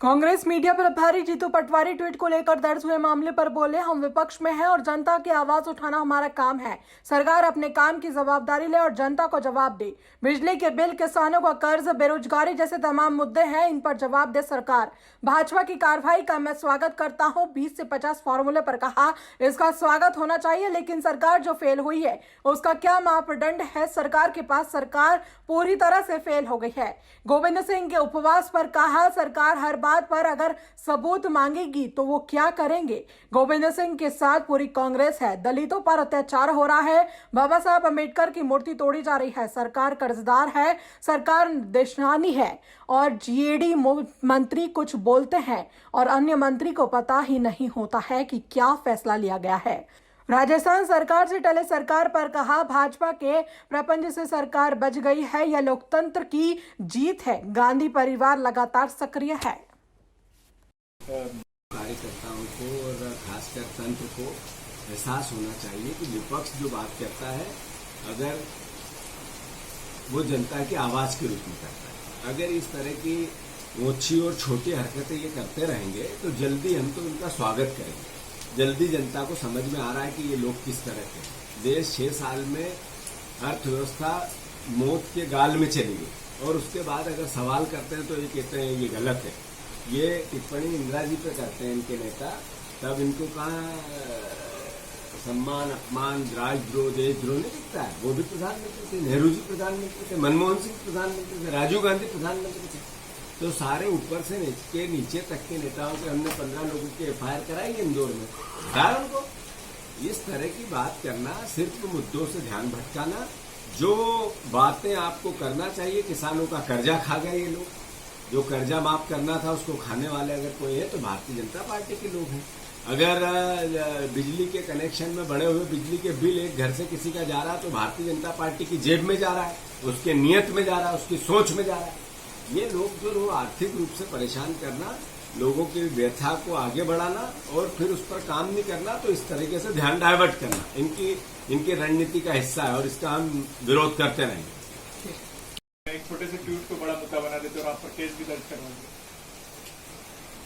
Congress media प्रभारी Jitu Patwari tweet को लेकर दर्ज हुए मामले पर बोले, हम विपक्ष में हैं और जनता की आवाज उठाना हमारा काम है। सरकार अपने काम की जवाबदारी ले और जनता को जवाब दे। बिजली के बिल, किसानों का कर्ज, बेरोजगारी जैसे तमाम मुद्दे हैं, इन पर जवाब दे सरकार। भाजपा की कार्रवाई का मैं स्वागत करता हूं। 20 से 50 फॉर्मूले पर कहा, इसका स्वागत होना चाहिए, लेकिन सरकार जो फेल हुई है उसका क्या मापदंड है सरकार के पास? सरकार पूरी तरह से फेल हो गई है। गोविंद सिंह के उपवास पर कहा, सरकार हर बात पर अगर सबूत मांगेगी तो वो क्या करेंगे? गोविंद सिंह के साथ पूरी कांग्रेस है। दलितों पर अत्याचार हो रहा है, बाबा साहब अम्बेडकर की मूर्ति तोड़ी जा रही है, सरकार कर्जदार है, सरकार निर्देशनानी है और जीएडी मंत्री कुछ बोलते हैं और अन्य मंत्री को पता ही नहीं होता है कि क्या फैसला लिया गया है। राजस्थान सरकार से टले सरकार पर कहा, भाजपा के प्रपंच से सरकार बच गई है, यह लोकतंत्र की जीत है। गांधी परिवार लगातार सक्रिय है। कार्यकर्ताओं को और खासकर तंत्र को एहसास होना चाहिए कि विपक्ष जो बात करता है, अगर वो जनता की आवाज के रूप में करता है, अगर इस तरह की ओछी और छोटी हरकतें ये करते रहेंगे तो जल्दी हम तो उनका स्वागत करेंगे। जल्दी जनता को समझ में आ रहा है कि ये लोग किस तरह के। देश 6 साल में अर्थव्यवस्था मौत के गाल में चली गई और उसके बाद अगर सवाल करते हैं तो ये कहते हैं ये गलत है। ये टिप्पणी इंदिरा जी पे करते हैं इनके नेता, तब इनको कहाँ सम्मान, अपमान, राजद्रोह, देशद्रोह नहीं दिखता है। वो भी प्रधानमंत्री थे, नेहरू जी प्रधानमंत्री थे, मनमोहन सिंह प्रधानमंत्री थे, राजीव गांधी प्रधानमंत्री थे। तो सारे ऊपर से नीचे तक के नेताओं के हमने 15 लोगों की एफआईआर कराई इंदौर में। हटाया उनको। इस तरह की बात करना, सिर्फ मुद्दों से ध्यान भटकाना, जो बातें आपको करना चाहिए। किसानों का कर्जा खा गए ये लोग, जो कर्जा माफ करना था उसको खाने वाले अगर कोई है तो भारतीय जनता पार्टी के लोग हैं। अगर बिजली के कनेक्शन में बढ़े हुए बिजली के बिल एक घर से किसी का जा रहा है तो भारतीय जनता पार्टी की जेब में जा रहा है, उसके नियत में जा रहा है, उसकी सोच में जा रहा है। ये लोग जो आर्थिक रूप से परेशान करना, लोगों की व्यथा को आगे बढ़ाना और फिर उस पर काम नहीं करना, तो इस तरीके से ध्यान डाइवर्ट करना इनकी रणनीति का हिस्सा है और इसका हम विरोध करते रहेंगे। एक छोटे से ट्वीट को बड़ा मुद्दा बना देते और आप पर केस भी दर्ज करवाएंगे।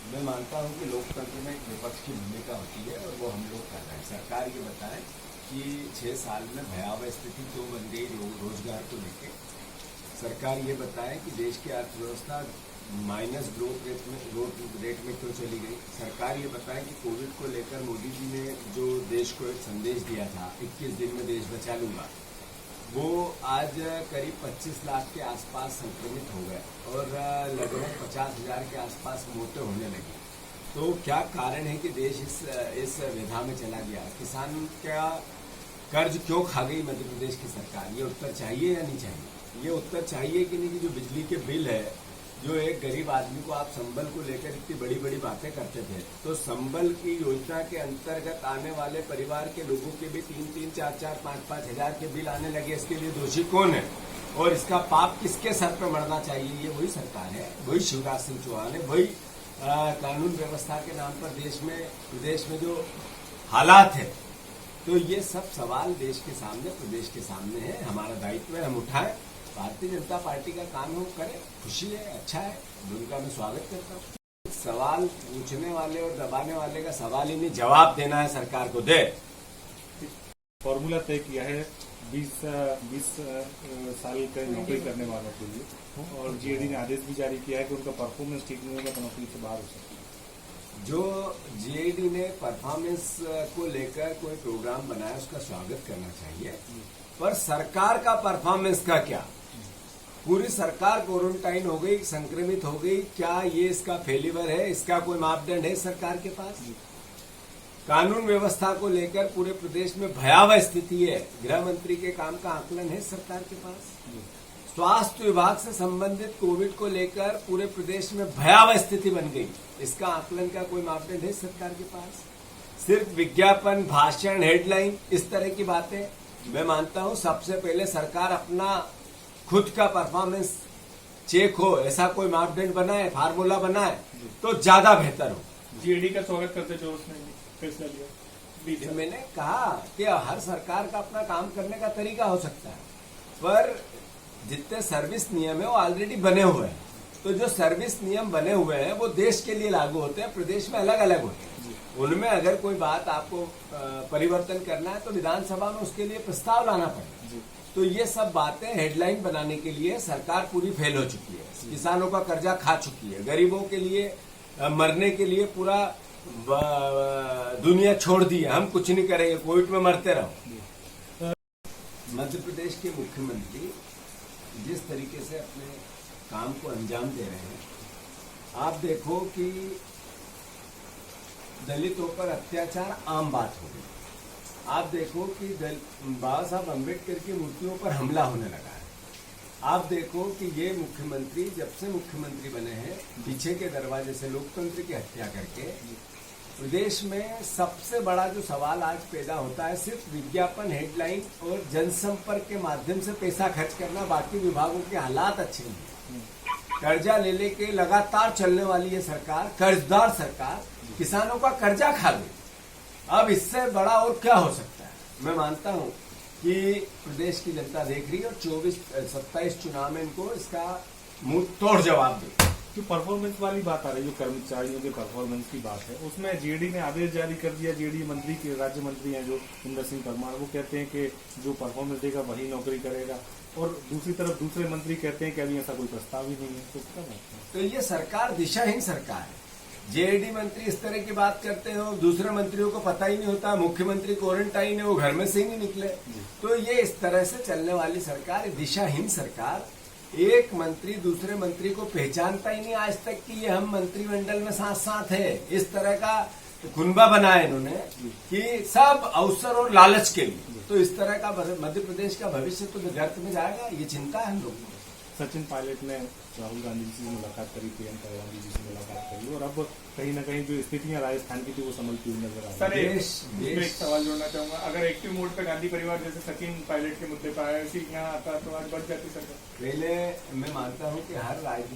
मैं मानता हूं कि लोकतंत्र में विपक्ष की भूमिका होती है और वो हम लोग कर रहे हैं। सरकार ये बताए कि 6 साल में भयावह स्थिति क्यों बन गई रोजगार को लेकर। सरकार ये बताए कि देश की अर्थव्यवस्था माइनस ग्रोथ रेट में क्यों चली गई। सरकार ये बताए कि कोविड को लेकर मोदी जी ने जो देश को एक संदेश दिया था, 21 दिन में देश बचा लूंगा, वो आज करीब 25 लाख के आसपास संक्रमित हो गए और लगभग 50,000 के आसपास मौतें होने लगी। तो क्या कारण है कि देश इस विधा में चला गया? किसान का कर्ज क्यों खा गई मध्य प्रदेश की सरकार? ये उत्तर चाहिए या नहीं चाहिए? ये उत्तर चाहिए कि नहीं कि जो बिजली के बिल है, जो एक गरीब आदमी को आप संबल को लेकर इतनी बड़ी बड़ी बातें करते थे, तो संबल की योजना के अंतर्गत आने वाले परिवार के लोगों के भी 3-3, 4-4, 5-5 हजार के बिल आने लगे। इसके लिए दोषी कौन है और इसका पाप किसके सर पर मरना चाहिए? ये वही सरकार है, वही शिवराज सिंह चौहान है, वही कानून व्यवस्था के नाम पर प्रदेश में जो हालात है। तो ये सब सवाल देश के सामने, प्रदेश के सामने है। हमारा दायित्व है, हम उठाएं। भारतीय जनता पार्टी का काम है, वो करें। खुशी है, अच्छा है, उनका मैं स्वागत करता हूँ। सवाल पूछने वाले और दबाने वाले का सवाल ही नहीं, जवाब देना है सरकार को। दे फॉर्मूला तय किया है 20 साल का नौकरी करने वालों के लिए और जीएडी ने आदेश भी जारी किया है कि उनका परफॉर्मेंस ठीक नहीं होगा तो नौकरी से बाहर हो सकती है। जो जीएडी ने परफॉर्मेंस को लेकर कोई प्रोग्राम बनाया उसका स्वागत करना चाहिए, पर सरकार का परफॉर्मेंस का क्या? पूरी सरकार क्वारंटाइन हो गई, संक्रमित हो गई, क्या ये इसका फेलिवर है? इसका कोई मापदंड है सरकार के पास? कानून व्यवस्था को लेकर पूरे प्रदेश में भयावह स्थिति है, गृह मंत्री के काम का आकलन है सरकार के पास? स्वास्थ्य विभाग से संबंधित कोविड को लेकर पूरे प्रदेश में भयावह स्थिति बन गई, इसका आकलन का कोई मापदंड है सरकार के पास? सिर्फ विज्ञापन, भाषण, हेडलाइन, इस तरह की बातें। मैं मानता हूं सबसे पहले सरकार अपना खुद का परफॉर्मेंस चेक हो, ऐसा कोई मापदंड बनाए, फार्मूला बनाए तो ज्यादा बेहतर हो। जीएडी का स्वागत करते जो उसने फैसला लिया। मैंने कहा कि हर सरकार का अपना काम करने का तरीका हो सकता है, पर जितने सर्विस नियम है वो ऑलरेडी बने हुए हैं। तो जो सर्विस नियम बने हुए हैं वो देश के लिए लागू होते हैं, प्रदेश में अलग अलग होते हैं। उनमें अगर कोई बात आपको परिवर्तन करना है तो विधानसभा में उसके लिए प्रस्ताव लाना पड़ेगा। तो ये सब बातें हेडलाइन बनाने के लिए सरकार पूरी फेल हो चुकी है। किसानों का कर्जा खा चुकी है, गरीबों के लिए मरने के लिए पूरा दुनिया छोड़ दी है। हम कुछ नहीं करेंगे, कोविड में मरते रहो। मध्य प्रदेश के मुख्यमंत्री जिस तरीके से अपने काम को अंजाम दे रहे हैं, आप देखो कि दलितों पर अत्याचार आम बात हो गई। आप देखो कि बाबा साहब अम्बेडकर की मूर्तियों पर हमला होने लगा है। आप देखो कि ये मुख्यमंत्री जब से मुख्यमंत्री बने हैं, पीछे के दरवाजे से लोकतंत्र की हत्या करके प्रदेश में सबसे बड़ा जो सवाल आज पैदा होता है, सिर्फ विज्ञापन, हेडलाइन और जनसंपर्क के माध्यम से पैसा खर्च करना, बाकी विभागों के हालात अच्छे नहीं। कर्जा ले लेके लगातार चलने वाली ये सरकार, कर्जदार सरकार, किसानों का कर्जा खा गई। अब इससे बड़ा और क्या हो सकता है। मैं मानता हूं कि प्रदेश की जनता देख रही है और 27 चुनाव में इनको इसका मुंह तोड़ जवाब दे। जो परफॉर्मेंस वाली बात आ रही है, जो कर्मचारियों के परफॉर्मेंस की बात है, उसमें जेडी ने आदेश जारी कर दिया। जेडी मंत्री के राज्य मंत्री हैं जो इंदर सिंह परमार, वो कहते हैं कि जो परफॉर्मेंस देगा वही नौकरी करेगा, और दूसरी तरफ दूसरे मंत्री कहते हैं कि अभी ऐसा कोई प्रस्ताव ही नहीं है। तो क्या बात है? तो ये सरकार दिशाहीन सरकार है। जेडी मंत्री इस तरह की बात करते हो, दूसरे मंत्रियों को पता ही नहीं होता, मुख्यमंत्री क्वारंटाइन है, वो घर में से ही नहीं निकले। तो ये इस तरह से चलने वाली सरकार, दिशाहीन सरकार, एक मंत्री दूसरे मंत्री को पहचानता ही नहीं आज तक कि ये हम मंत्रिमंडल में साथ साथ है। इस तरह का कुनबा बनाया इन्होंने कि सब अवसर और लालच के लिए। तो इस तरह का मध्य प्रदेश का भविष्य तो गर्त में जाएगा, ये चिंता है हम लोगों को। सचिन पायलट ने राहुल गांधी जी से मुलाकात करी, प्रियंका गांधी जी से मुलाकात करी, और अब कहीं ना कहीं जो स्थितियां राजस्थान की थी वो संभलती हुई नजर आ रही है। सर, एक सवाल जोड़ना चाहूंगा। अगर एक्टिव मोड पे गांधी परिवार जैसे सचिन पायलट के मुद्दे पर आया, यहाँ आता तो आज बढ़ जाती सरकार। पहले मैं मानता हूं कि हर राज्य